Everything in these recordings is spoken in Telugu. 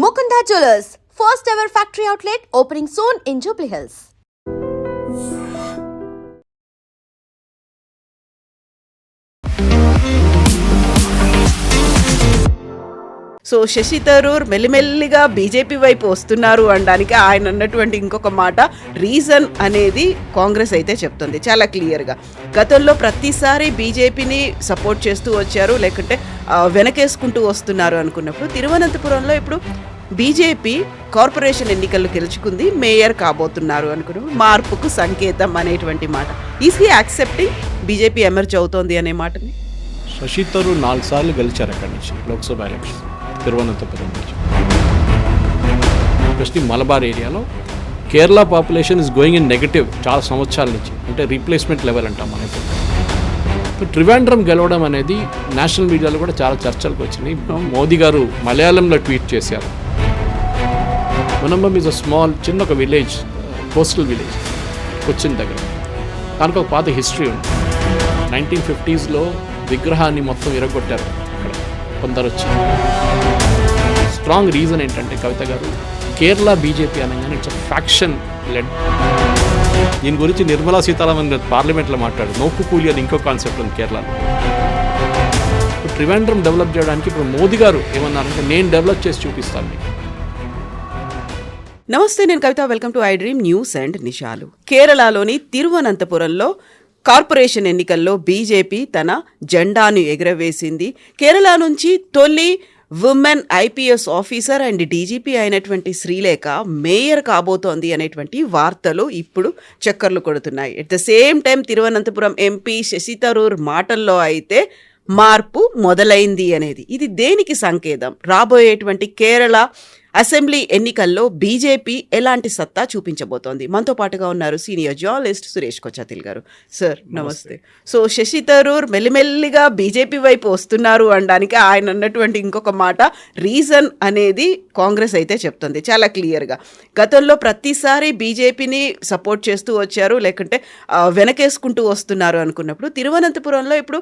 Mukunda Jewellers, first ever factory outlet opening soon in Jubilee Hills. So Shashi Tharoor మెల్లిమెల్లిగా బీజేపీ వైపు వస్తున్నారు అనడానికి ఆయన అన్నటువంటి ఇంకొక మాట రీజన్ అనేది కాంగ్రెస్ అయితే చెప్తుంది చాలా క్లియర్గా. గతంలో ప్రతిసారి బీజేపీని సపోర్ట్ చేస్తూ వచ్చారు, లేకుంటే వెనకేసుకుంటూ వస్తున్నారు అనుకున్నప్పుడు తిరువనంతపురంలో ఇప్పుడు బీజేపీ కార్పొరేషన్ ఎన్నికల్లో గెలుచుకుంది, మేయర్ కాబోతున్నారు అనుకున్నప్పుడు మార్పుకు సంకేతం అనేటువంటి మాట. Is he accepting BJP emerge అవుతోంది అనే మాటని? శశి థరూర్ 4 సార్లు గెలిచారు అక్కడి నుంచి లోక్సభ ఎలక్షన్ తిరువనంతపురం నుంచి. ఎస్పెషలీ మలబార్ ఏరియాలో Kerala population is going in negative చాలా సంవత్సరాల నుంచి, అంటే రీప్లేస్మెంట్ లెవెల్ అంటాం మనం ఇప్పుడు. ట్రివాండ్రం గెలవడం అనేది నేషనల్ మీడియాలో కూడా చాలా చర్చలకు వచ్చినాయి. మోదీ గారు మలయాళంలో ట్వీట్ చేశారు, మునంబం ఈజ్ అ స్మాల్ చిన్న ఒక విలేజ్, కోస్టల్ విలేజ్ కొచ్చిన్ దగ్గర. దానికి ఒక పాత హిస్టరీ ఉంది. 1950s విగ్రహాన్ని మొత్తం ఇరగొట్టారు అక్కడ కొందరు వచ్చి. స్ట్రాంగ్ రీజన్ ఏంటంటే కవిత గారు, కేరళ బీజేపీ అనగానే ఇట్స్ ఫ్యాక్షన్ లెడ్. దీని గురించి నిర్మలా సీతారామన్ పార్లమెంట్లో మాట్లాడు, నోకు కూలి అని ఇంకో కాన్సెప్ట్ ఉంది కేరళలో. ఇప్పుడు ట్రివాండ్రం డెవలప్ చేయడానికి ఇప్పుడు మోదీ గారు ఏమన్నారంటే నేను డెవలప్ చేసి చూపిస్తాను మీకు. నమస్తే, నేను Kavitha. Welcome to I dream news and నిషాలు. కేరళలోని తిరువనంతపురంలో కార్పొరేషన్ ఎన్నికల్లో బీజేపీ తన జెండాను ఎగురవేసింది. కేరళ నుంచి తొలి woman IPS officer and DGP అయినటువంటి శ్రీలేఖ మేయర్ కాబోతోంది అనేటువంటి వార్తలు ఇప్పుడు చక్కర్లు కొడుతున్నాయి. At the same time Thiruvananthapuram MP Shashi Tharoor మాటల్లో అయితే మార్పు మొదలైంది అనేది. ఇది దేనికి సంకేతం? రాబోయేటువంటి కేరళ అసెంబ్లీ ఎన్నికల్లో బీజేపీ ఎలాంటి సత్తా చూపించబోతోంది? మనతో పాటుగా ఉన్నారు సీనియర్ జర్నలిస్ట్ సురేష్ కొచ్చాతిల్ గారు. సార్ నమస్తే. సో శశి థరూర్ మెల్లిమెల్లిగా బీజేపీ వైపు వస్తున్నారు అనడానికి ఆయన అన్నటువంటి ఇంకొక మాట రీజన్ అనేది కాంగ్రెస్ అయితే చెప్తుంది చాలా క్లియర్గా. గతంలో ప్రతిసారి బీజేపీని సపోర్ట్ చేస్తూ వచ్చారు, లేకుంటే వెనకేసుకుంటూ వస్తున్నారు అనుకున్నప్పుడు తిరువనంతపురంలో ఇప్పుడు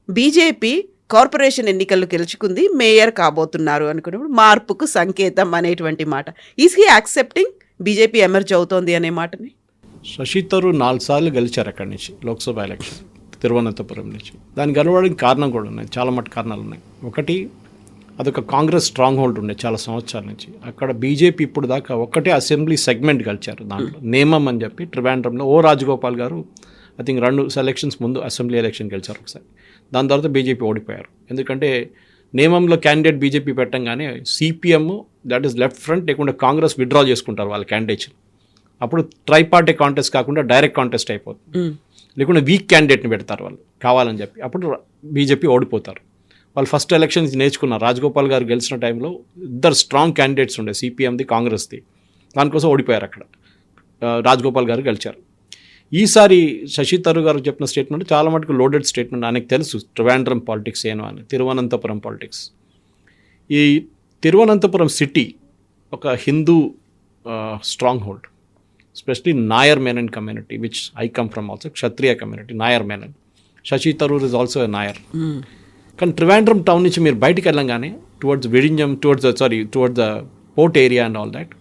బీజేపీ కార్పొరేషన్ ఎన్నికల్లో గెలుచుకుంది, మేయర్ కాబోతున్నారు అనుకున్నప్పుడు మార్పుకు సంకేతం అనేటువంటి మాట. Is he accepting BJP emerge అవుతోంది అనే మాటని? శశి థరూర్ 4 సార్లు గెలిచారు అక్కడి నుంచి లోక్సభ ఎలక్షన్ తిరువనంతపురం నుంచి. దానికి గెలవడానికి కారణం కూడా ఉన్నాయి, చాలా మటు కారణాలు ఉన్నాయి. ఒకటి, అదొక కాంగ్రెస్ స్ట్రాంగ్ హోల్డ్ ఉండే చాలా సంవత్సరాల నుంచి. అక్కడ బీజేపీ ఇప్పుడు దాకా ఒకటే అసెంబ్లీ సెగ్మెంట్ గెలిచారు, దాంట్లో నేమం అని చెప్పి ట్రివాండ్రంలో O Rajagopal garu I think 2 elections ముందు అసెంబ్లీ ఎలక్షన్ గెలిచారు ఒకసారి. దాని తర్వాత బీజేపీ ఓడిపోయారు. ఎందుకంటే నేమంలో క్యాండిడేట్ బీజేపీ పెట్టంగానే CPM that is left front లేకుండా కాంగ్రెస్ విత్డ్రా చేసుకుంటారు వాళ్ళ క్యాండిడేట్స్. అప్పుడు ట్రైపార్టీ కాంటెస్ట్ కాకుండా డైరెక్ట్ కాంటెస్ట్ అయిపోతుంది, లేకుండా వీక్ క్యాండిడేట్ని పెడతారు వాళ్ళు కావాలని చెప్పి. అప్పుడు బీజేపీ ఓడిపోతారు. వాళ్ళు ఫస్ట్ ఎలక్షన్స్ నేర్చుకున్నారు. రాజగోపాల్ గారు గెలిచిన టైంలో 2 స్ట్రాంగ్ క్యాండిడేట్స్ ఉండే, సిపిఎంది కాంగ్రెస్ది. దానికోసం ఓడిపోయారు అక్కడ. రాజగోపాల్ గారు గెలిచారు. ఈసారి శశి థరూర్ గారు చెప్పిన స్టేట్మెంట్ చాలా మటుకు లోడెడ్ స్టేట్మెంట్. ఆయనకు తెలుసు ట్రివాండ్రం పాలిటిక్స్ ఏనో అని, తిరువనంతపురం పాలిటిక్స్. ఈ తిరువనంతపురం సిటీ ఒక Hindu stronghold, especially Nair Menon community which I come from also, Kshatriya community Nair Menon. Shashi Tharoor is also a Nair. కానీ ట్రివాండ్రం టౌన్ నుంచి మీరు బయటికి వెళ్ళంగానే towards Vizhinjam, towards the port area and all that,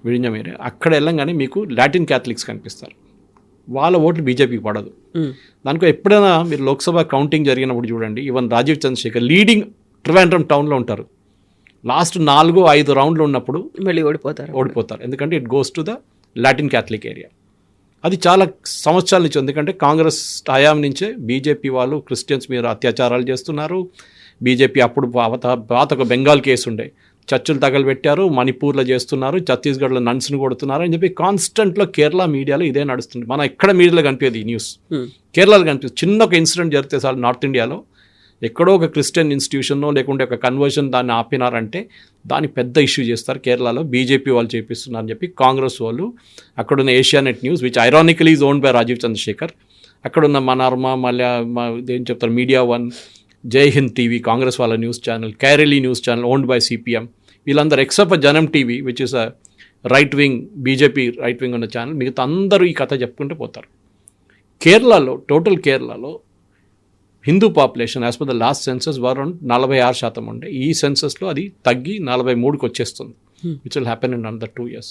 Vizhinjam area, అక్కడ వెళ్ళంగానే మీకు లాటిన్ క్యాథలిక్స్ కనిపిస్తారు. వాళ్ళ ఓట్లు బీజేపీకి పడదు. దానికో ఎప్పుడైనా మీరు లోక్సభ కౌంటింగ్ జరిగినప్పుడు చూడండి, ఈవెన్ రాజీవ్ చంద్రశేఖర్ లీడింగ్ ట్రివాండ్రం టౌన్లో ఉంటారు. లాస్ట్ 4-5 రౌండ్లు ఉన్నప్పుడు మళ్ళీ ఓడిపోతారు. ఎందుకంటే it goes to the Latin Catholic area. అది చాలా సంవత్సరాల నుంచి, ఎందుకంటే కాంగ్రెస్ హయాం నుంచే బీజేపీ వాళ్ళు క్రిస్టియన్స్ మీద అత్యాచారాలు చేస్తున్నారు. బీజేపీ అప్పుడు పాత ఒక బెంగాల్ కేసు ఉండే, చర్చలు తగలబెట్టారు, మణిపూర్లో చేస్తున్నారు, ఛత్తీస్గఢ్లో నన్స్ను కొడుతున్నారు అని చెప్పి కాన్స్టెంట్లో కేరళ మీడియాలో ఇదే నడుస్తుంది. మనం ఎక్కడ మీడియాలో కనిపించేది ఈ న్యూస్, కేరళలో కనిపిస్తుంది. చిన్న ఒక ఇన్సిడెంట్ జరిగితే చాలు నార్త్ ఇండియాలో, ఎక్కడో ఒక క్రిస్టియన్ ఇన్స్టిట్యూషన్నో లేకుంటే ఒక కన్వర్షన్ దాన్ని ఆపినారంటే దాన్ని పెద్ద ఇష్యూ చేస్తారు. కేరళలో బీజేపీ వాళ్ళు చేపిస్తున్నారని చెప్పి కాంగ్రెస్ వాళ్ళు, అక్కడున్న Asianet news which ironically is owned by Rajeev Chandrasekhar, అక్కడున్న మనర్మ, మళ్ళీ ఏం చెప్తారు మీడియా వన్, జై హింద్ టీవీ కాంగ్రెస్ వాళ్ళ news channel, Kairali news channel owned by CPM, వీళ్ళందరూ except Janam TV which is a right wing, BJP right wing ఉన్న ఛానల్, మిగతా అందరూ ఈ కథ చెప్పుకుంటూ పోతారు. కేరళలో టోటల్ కేరళలో Hindu population as per the last census around 46% ఉండే. ఈ సెన్సస్లో అది తగ్గి 43కి వచ్చేస్తుంది. Which will happen in another 2 years.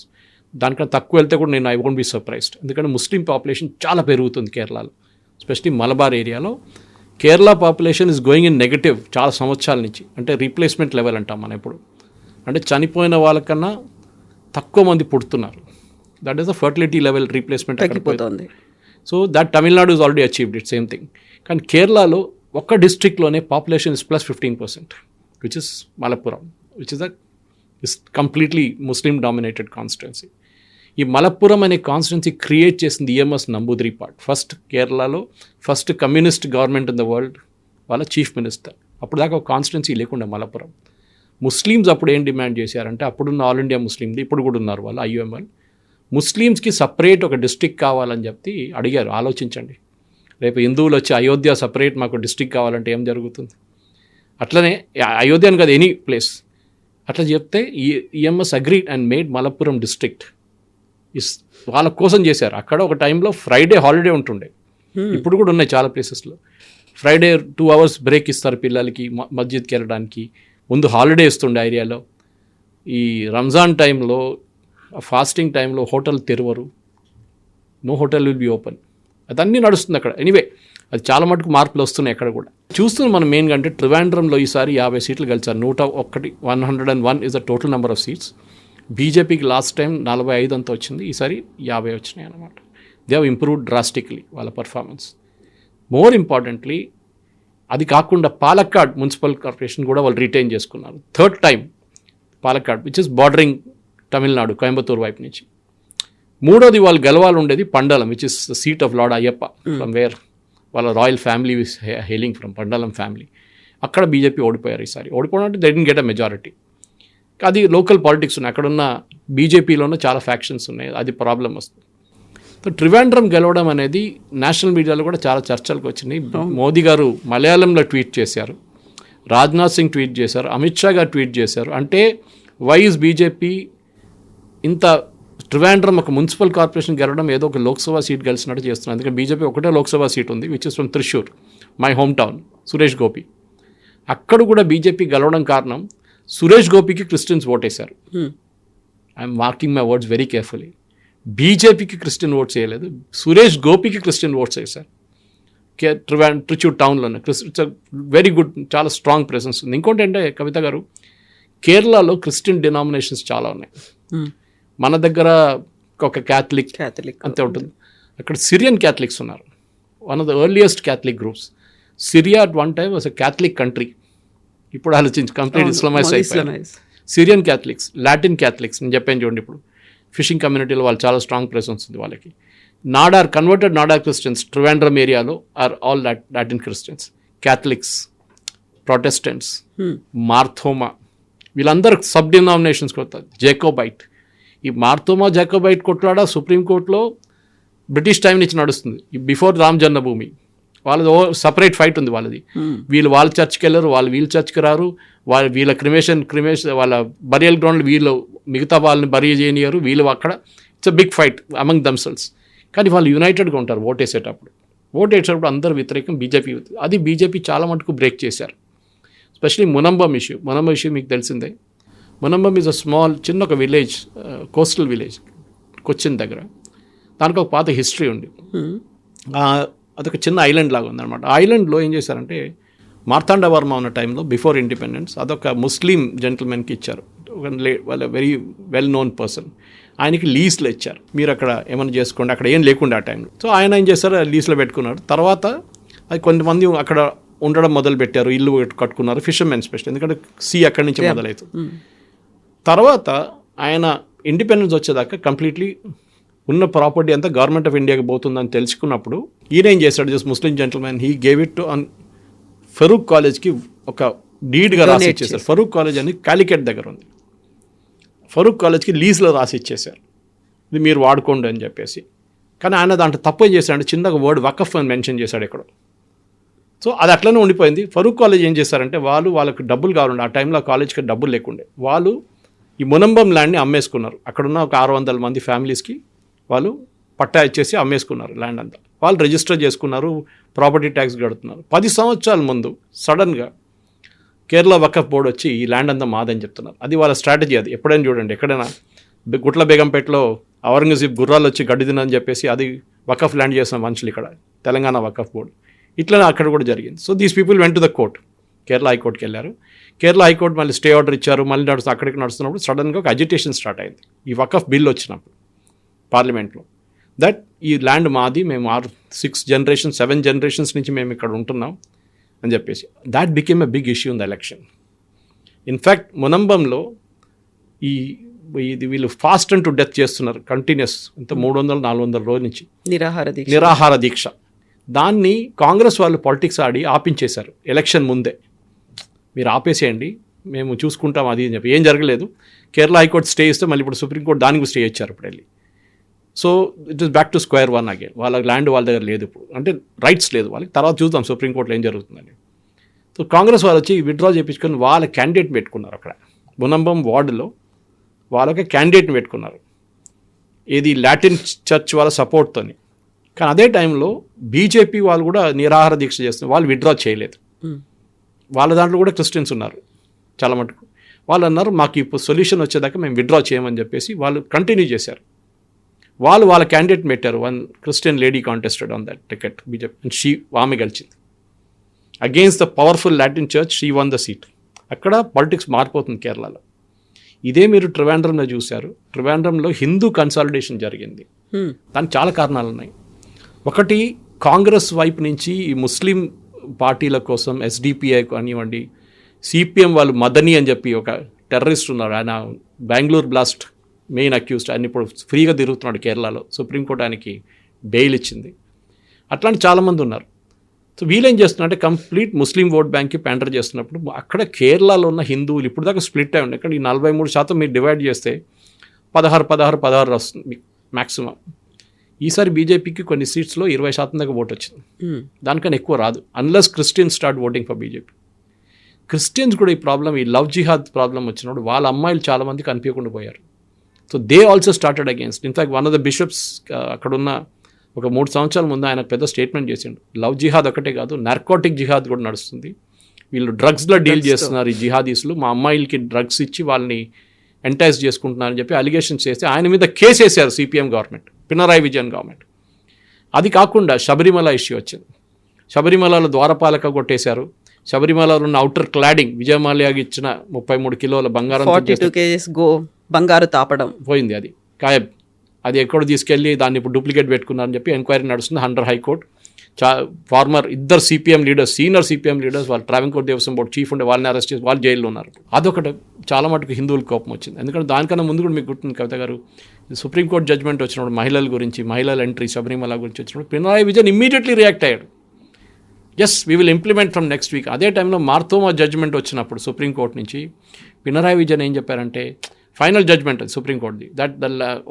దానికన్నా తక్కువ వెళ్తే కూడా నేను ఐ వోంట్ బి సర్ప్రైజ్డ్. ఎందుకంటే ముస్లిం పాపులేషన్ చాలా పెరుగుతుంది కేరళలో, ఎస్పెషలీ మలబార్ ఏరియాలో. Kerala population is going in negative చాలా సంవత్సరాల నుంచి. అంటే రీప్లేస్మెంట్ లెవెల్ అంటాం మనం ఇప్పుడు. అంటే చనిపోయిన వాళ్ళకన్నా తక్కువ మంది పుడుతున్నారు. That is the fertility level replacement తగ్గిపోతుంది. So that Tamil Nadu is already achieved it same thing. కానీ కేరళలో ఒక్క డిస్ట్రిక్ట్లోనే population is +15%, which is Malappuram, which is is completely Muslim dominated constituency. ఈ మలప్పురం అనే కాన్స్టిట్యున్సీ క్రియేట్ చేసింది ఈఎంఎస్ నంబూద్రిపాడ్. ఫస్ట్ కేరళలో first communist government in the world, వాళ్ళ చీఫ్ మినిస్టర్. అప్పుడు దాకా ఒక కాన్స్టిట్యున్సీ లేకుండా మలప్పురం. ముస్లిమ్స్ అప్పుడు ఏం డిమాండ్ చేశారంటే, అప్పుడున్న ఆల్ ఇండియా ముస్లింలు ఇప్పుడు కూడా ఉన్నారు వాళ్ళు, ఐయుఎంఎల్, ముస్లిమ్స్కి సపరేట్ ఒక డిస్ట్రిక్ట్ కావాలని చెప్పి అడిగారు. ఆలోచించండి, రేపు హిందువులు వచ్చి అయోధ్య సపరేట్ మాకు డిస్ట్రిక్ట్ కావాలంటే ఏం జరుగుతుంది? అట్లనే అయోధ్య అని కాదు, ఎనీ ప్లేస్ అట్లా చెప్తే EMS agreed and made Malappuram district. వాళ్ళ కోసం చేశారు. అక్కడ ఒక టైంలో ఫ్రైడే హాలిడే ఉంటుండే, ఇప్పుడు కూడా ఉన్నాయి చాలా ప్లేసెస్లో. ఫ్రైడే 2 hours బ్రేక్ ఇస్తారు పిల్లలకి మస్జిద్కి వెళ్ళడానికి. ముందు హాలిడే ఇస్తుండే ఏరియాలో. ఈ రంజాన్ టైంలో, ఫాస్టింగ్ టైంలో హోటల్ తెరవరు, no hotel will be open. అదన్నీ నడుస్తుంది అక్కడ. ఎనీవే అది చాలా మటుకు మార్పులు వస్తున్నాయి అక్కడ కూడా. చూస్తున్నాం మనం మెయిన్గా అంటే ట్రివాండ్రంలో ఈసారి 50 సీట్లు గెలిచారు. 101 is the total number of seats. బీజేపీకి లాస్ట్ టైం 45 అంతా వచ్చింది, ఈసారి 50 వచ్చినాయి అన్నమాట. దే హ్యావ్ ఇంప్రూవ్డ్ డ్రాస్టిక్లీ వాళ్ళ పర్ఫార్మెన్స్. మోర్ ఇంపార్టెంట్లీ అది కాకుండా పాలక్కాడ్ మున్సిపల్ కార్పొరేషన్ కూడా వాళ్ళు రిటైన్ చేసుకున్నారు. 3rd time Palakkad, which is bordering Tamil Nadu, Coimbatore వైపు నుంచి. 3వది వాళ్ళు గెలవాలి ఉండేది Pandalam, which is the seat of lord Ayyappa, from where వాళ్ళ royal family is hailing from Pandalam family. అక్కడ బీజేపీ ఓడిపోయారు ఈసారి. ఓడిపోవడం అంటే they didn't get a majority. అది లోకల్ పాలిటిక్స్ ఉన్నాయి, అక్కడున్న బీజేపీలోనే చాలా ఫ్యాక్షన్స్ ఉన్నాయి, అది ప్రాబ్లం వస్తుంది. సో ట్రివాండ్రం గెలవడం అనేది నేషనల్ మీడియాలో కూడా చాలా చర్చలకు వచ్చినాయి. మోదీ గారు మలయాళంలో ట్వీట్ చేశారు, రాజ్నాథ్ సింగ్ ట్వీట్ చేశారు, అమిత్ షా గారు ట్వీట్ చేశారు. అంటే వై ఇస్ బీజేపీ ఇంత ట్రివాండ్రం ఒక మున్సిపల్ కార్పొరేషన్ గెలవడం ఏదో ఒక లోక్సభ సీట్ గెలిచినట్టు చేస్తున్నారు. ఎందుకంటే బీజేపీ ఒకటే లోక్సభ సీట్ ఉంది, which is from Thrissur, my home town, Suresh Gopi. అక్కడ కూడా బీజేపీ గెలవడం కారణం సురేష్ గోపికి క్రిస్టియన్స్ ఓటేశారు. I'm marking my words very carefully. బీజేపీకి క్రిస్టియన్ ఓట్స్ వేయలేదు, సురేష్ గోపికి క్రిస్టియన్ ఓట్స్ వేశారు. త్రిచూర్ టౌన్లోనే ఇట్స్ వెరీ గుడ్, చాలా స్ట్రాంగ్ ప్రెసెన్స్ ఉంది. ఇంకోటి అంటే కవిత గారు, కేరళలో క్రిస్టియన్ డినామినేషన్స్ చాలా ఉన్నాయి. మన దగ్గర ఒక క్యాథలిక్ అంతే ఉంటుంది, అక్కడ సిరియన్ క్యాథలిక్స్ ఉన్నారు. One of the earliest Catholic groups. Syria at one time was a Catholic country. ఇప్పుడు ఆలోచించి కంప్లీట్ ఇస్లామైజ్ అయిపోయారు. సిరియన్ క్యాథలిక్స్, లాటిన్ క్యాథలిక్స్ నేను చెప్పాను చూడండి. ఇప్పుడు ఫిషింగ్ కమ్యూనిటీలో వాళ్ళు చాలా స్ట్రాంగ్ ప్రెసెన్స్ ఉంది వాళ్ళకి. నాడార్ కన్వర్టెడ్ నాడార్ క్రిస్టియన్స్ ట్రివాండ్రం ఏరియాలో are all Latin Christians, Catholics, Protestants, Marthoma, వీళ్ళందరూ సబ్ డినామినేషన్స్ కొడతారు. జేకోబైట్, ఈ మార్థోమా జాకోబైట్ కొట్లాడ సుప్రీంకోర్టులో బ్రిటిష్ టైం నుంచి నడుస్తుంది, బిఫోర్ రామ్ జన్మభూమి. వాళ్ళది సపరేట్ ఫైట్ ఉంది వాళ్ళది. వీళ్ళు వాళ్ళ చర్చ్కి వెళ్ళరు, వాళ్ళు వీళ్ళ చర్చ్కి రారు. వీళ్ళ క్రిమేషన్ వాళ్ళ బరియల్ గ్రౌండ్లో వీళ్ళు మిగతా వాళ్ళని బరీ చేయనియరు, వీళ్ళు అక్కడ. It's a big fight among themselves. కానీ వాళ్ళు యునైటెడ్గా ఉంటారు ఓటేసేటప్పుడు. ఓటేసేటప్పుడు అందరు వ్యతిరేకం, బీజేపీ. అది బీజేపీ చాలా మటుకు బ్రేక్ చేశారు. ఎస్పెషలీ మునంబం ఇష్యూ మీకు తెలిసిందే. మునంబం ఈజ్ అ స్మాల్, చిన్న ఒక విలేజ్, కోస్టల్ విలేజ్, కొచ్చిన్ దగ్గర. దానికి ఒక పాత హిస్టరీ ఉంది. అదొక చిన్న ఐలాండ్ లాగా ఉందన్నమాట. ఐలాండ్లో ఏం చేశారంటే, మార్తాండ వర్మ ఉన్న టైంలో బిఫోర్ ఇండిపెండెన్స్ అదొక ముస్లిం జెంటిల్మెన్కి ఇచ్చారు. వాళ్ళ వెరీ వెల్ నోన్ పర్సన్. ఆయనకి లీజ్లో ఇచ్చారు, మీరు అక్కడ ఏమైనా చేసుకోండి, అక్కడ ఏం లేకుండా ఆ టైంలో. సో ఆయన ఏం చేశారు, లీజ్లో పెట్టుకున్నారు. తర్వాత అది కొంతమంది అక్కడ ఉండడం మొదలు పెట్టారు, ఇల్లు కట్టుకున్నారు, ఫిషర్మెన్ స్పెషల్, ఎందుకంటే సీ అక్కడి నుంచి మొదలవుతుంది. తర్వాత ఆయన ఇండిపెండెన్స్ వచ్చేదాకా కంప్లీట్లీ ఉన్న ప్రాపర్టీ అంతా గవర్నమెంట్ ఆఫ్ ఇండియాకి పోతుందని తెలుసుకున్నప్పుడు ఈయన ఏం చేశాడు, just Muslim gentleman, he gave it to Farook కాలేజ్కి ఒక డీడ్గా రాసి ఇచ్చేసారు. ఫరూక్ కాలేజ్ అని కాలికెట్ దగ్గర ఉంది. ఫరూక్ కాలేజ్కి లీజ్లో రాసి ఇచ్చేశారు, ఇది మీరు వాడుకోండి అని చెప్పేసి. కానీ ఆయన దాంట్లో తప్పు ఏం చేశాడంటే, చిన్నగా వర్డ్ వకఫ్ అని మెన్షన్ చేశాడు ఇక్కడ. సో అది అట్లనే ఉండిపోయింది. ఫరూక్ కాలేజ్ ఏం చేశారంటే, వాళ్ళకి డబ్బులు కావాలండి, ఆ టైంలో కాలేజ్కి డబ్బులు లేకుండే, వాళ్ళు ఈ మునంబం ల్యాండ్ని అమ్మేసుకున్నారు. అక్కడున్న ఒక 600 మంది ఫ్యామిలీస్కి వాళ్ళు పట్టా ఇచ్చేసి అమ్మేసుకున్నారు ల్యాండ్ అంతా. వాళ్ళు రిజిస్టర్ చేసుకున్నారు, ప్రాపర్టీ ట్యాక్స్ కడుతున్నారు. 10 సంవత్సరాల ముందు సడన్గా కేరళ వకఫ్ బోర్డు వచ్చి ఈ ల్యాండ్ అంతా మాదని చెప్తున్నారు. అది వాళ్ళ స్ట్రాటజీ. అది ఎప్పుడైనా చూడండి, ఎక్కడైనా గుట్ల బేగంపేటలో ఔరంగజీబ్ గుర్రాలు వచ్చి గడ్డి తినని చెప్పేసి అది వకఫ్ ల్యాండ్ చేసిన మనుషులు ఇక్కడ తెలంగాణ వకఫ్ బోర్డు. ఇట్లా అక్కడ కూడా జరిగింది. So these people went to the court. Kerala హైకోర్టుకి వెళ్ళారు. కేరళ హైకోర్టు మళ్ళీ స్టే ఆర్డర్ ఇచ్చారు. మళ్ళీ అక్కడికి నడుస్తున్నప్పుడు సడన్గా ఒక అజిటేషన్ స్టార్ట్ అయింది ఈ వకఫ్ బిల్ వచ్చినప్పుడు పార్లమెంట్లో. దట్ ఈ ల్యాండ్ మాది, మేము 7 generations నుంచి మేము ఇక్కడ ఉంటున్నాం అని చెప్పేసి. That became a big issue in the election. In fact మునంబంలో ఇది వీళ్ళు ఫాస్ట్ అండ్ టు డెత్ చేస్తున్నారు కంటిన్యూస్. ఇంత 300-400 రోజుల నుంచి నిరాహార దీక్ష. దాన్ని కాంగ్రెస్ వాళ్ళు పాలిటిక్స్ ఆడి ఆపించేశారు ఎలక్షన్ ముందే. మీరు ఆపేసేయండి, మేము చూసుకుంటాం అది అని చెప్పి. ఏం జరగలేదు. కేరళ హైకోర్టు స్టే ఇస్తే మళ్ళీ ఇప్పుడు సుప్రీంకోర్టు దానికి స్టే ఇచ్చారు ఇప్పుడు వెళ్ళి. So it is back to square one again. వాళ్ళ ల్యాండ్ వాళ్ళ దగ్గర లేదు ఇప్పుడు, అంటే రైట్స్ లేదు వాళ్ళకి. తర్వాత చూద్దాం సుప్రీంకోర్టులో ఏం జరుగుతుందని. సో కాంగ్రెస్ వాళ్ళు వచ్చి విత్డ్రా చేయించుకొని వాళ్ళ క్యాండిడేట్ పెట్టుకున్నారు అక్కడ మునంబం వార్డులో. వాళ్ళకి క్యాండిడేట్ని పెట్టుకున్నారు, ఏది లాటిన్ చర్చ్ వాళ్ళ సపోర్ట్తోని. కానీ అదే టైంలో బీజేపీ వాళ్ళు కూడా నిరాహార దీక్ష చేస్తున్నారు. వాళ్ళు విత్డ్రా చేయలేదు. వాళ్ళ దాంట్లో కూడా క్రిస్టియన్స్ ఉన్నారు చాలా మటుకు. వాళ్ళు అన్నారు మాకు ఇప్పుడు సొల్యూషన్ వచ్చేదాకా మేము విత్డ్రా చేయమని చెప్పేసి వాళ్ళు కంటిన్యూ చేశారు. వాళ్ళ క్యాండిడేట్ పెట్టారు. 1 Christian lady contested on that ticket BJP. ఆమె గెలిచింది against the powerful Latin church. She won the seat. అక్కడ పాలిటిక్స్ మారిపోతుంది కేరళలో. ఇదే మీరు ట్రివాండ్రంలో చూశారు. ట్రివాండ్రంలో హిందూ కన్సాలిడేషన్ జరిగింది. దానికి చాలా కారణాలు ఉన్నాయి. ఒకటి, కాంగ్రెస్ వైపు నుంచి ఈ ముస్లిం పార్టీల కోసం ఎస్డిపిఐ కానివ్వండి, సిపిఎం వాళ్ళు మదనీ అని చెప్పి ఒక టెర్రరిస్ట్ ఉన్నారు, ఆయన బెంగళూరు బ్లాస్ట్ మెయిన్ అక్యూజ్డ్. ఆయన ఇప్పుడు ఫ్రీగా తిరుగుతున్నాడు కేరళలో. సుప్రీంకోర్టు ఆయనకి బెయిల్ ఇచ్చింది. అట్లాంటి చాలామంది ఉన్నారు. సో వీళ్ళేం చేస్తున్నారంటే కంప్లీట్ ముస్లిం ఓట్ బ్యాంక్కి ప్యాండర్ చేస్తున్నప్పుడు అక్కడ కేరళలో ఉన్న హిందువులు ఇప్పుడు దాకా స్ప్లిట్ అయి ఉండే. ఇక్కడ ఈ 43% మీరు డివైడ్ చేస్తే 16 వస్తుంది మ్యాక్సిమం. ఈసారి బీజేపీకి కొన్ని సీట్స్లో 20% దాకా ఓటు వచ్చింది. దానికన్నా ఎక్కువ రాదు unless Christians start voting for BJP. Christians కూడా ఈ ప్రాబ్లం, ఈ లవ్ జిహాద్ ప్రాబ్లం వచ్చినప్పుడు వాళ్ళ అమ్మాయిలు చాలామంది కనిపించకుండా పోయారు. So they also started against. In fact one of the bishops అక్కడున్న ఒక 3 సంవత్సరాల ముందు ఆయన పెద్ద స్టేట్మెంట్ చేసిండు. లవ్ జిహాద్ ఒకటే కాదు, నార్కోటిక్ జిహాద్ కూడా నడుస్తుంది. వీళ్ళు డ్రగ్స్లో డీల్ చేస్తున్నారు ఈ జిహాదీస్లు. మా అమ్మాయిలకి డ్రగ్స్ ఇచ్చి వాళ్ళని ఎంటైజ్ చేసుకుంటున్నారని చెప్పి అలిగేషన్స్ చేస్తే ఆయన మీద కేసు వేశారు CPM government, Pinarayi Vijayan government. అది కాకుండా శబరిమల ఇష్యూ వచ్చింది. శబరిమలలో ద్వారపాలక కొట్టేశారు. శబరిమలలో ఉన్న అవుటర్ క్లాడింగ్ విజయమాల్యాకి ఇచ్చిన 33 కిలోల బంగారం 42 kgs బంగారు తాపడం పోయింది. అది గాయబ్. అది ఎక్కడ తీసుకెళ్ళి దాన్ని ఇప్పుడు డూప్లికేట్ పెట్టుకున్నారని చెప్పి ఎంక్వైరీ నడుస్తుంది under high court. Former 2 CPM leaders, senior CPM leaders, వాళ్ళు ట్రావెంకోర్ దేవస్వం బోర్డు చీఫ్ ఉండే వాళ్ళని అరెస్ట్ చేసి వాళ్ళు జైల్లో ఉన్నారు. అదొకటి చాలా మటుకు హిందువులకు కోపం వచ్చింది. ఎందుకంటే దానికన్నా ముందు కూడా మీకు గుర్తుంది కవిత గారు, సుప్రీంకోర్టు జడ్జ్మెంట్ వచ్చినప్పుడు మహిళల గురించి, మహిళల ఎంట్రీ శబరిమల గురించి వచ్చినప్పుడు పినరాయి విజయన్ ఇమ్మీడియట్లీ రియాక్ట్ అయ్యాడు. Yes we will implement from next week. అదే టైంలో మార్తోమా జడ్జ్మెంట్ వచ్చినప్పుడు సుప్రీంకోర్టు నుంచి పినరాయి విజయన్ ఏం చెప్పారంటే, ఫైనల్ జడ్జ్మెంట్ అది సుప్రీంకోర్టుది, దట్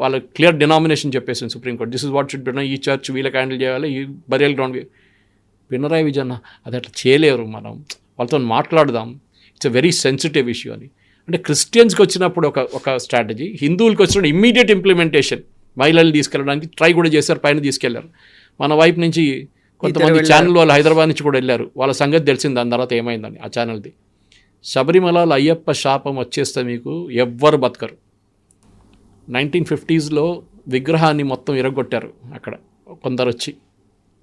వాళ్ళ క్లియర్ డినామినేషన్ చెప్పేసింది supreme court. This is what should be done. ఈ చర్చ్ వీళ్ళకి హ్యాండిల్ చేయాలి, ఈ బరియల్ గ్రౌండ్. పినరాయి విజయన్ అది అట్లా చేయలేరు, మనం వాళ్ళతో మాట్లాడదాం, it's a very sensitive issue అని. అంటే క్రిస్టియన్స్కి వచ్చినప్పుడు ఒక స్ట్రాటజీ, హిందువులకి వచ్చినప్పుడు ఇమ్మీడియట్ ఇంప్లిమెంటేషన్. మహిళలు తీసుకెళ్ళడానికి ట్రై కూడా చేశారు, పైన తీసుకెళ్లారు. మన వైపు నుంచి కొంతమంది ఛానల్ వాళ్ళు హైదరాబాద్ నుంచి కూడా వెళ్ళారు. వాళ్ళ సంగతి తెలిసింది దాని తర్వాత ఏమైందని ఆ ఛానల్ది. శబరిమలలో అయ్యప్ప శాపం వచ్చేస్తే మీకు ఎవ్వరు బతకరు. 1950s విగ్రహాన్ని మొత్తం ఇరగొట్టారు అక్కడ కొందరు వచ్చి,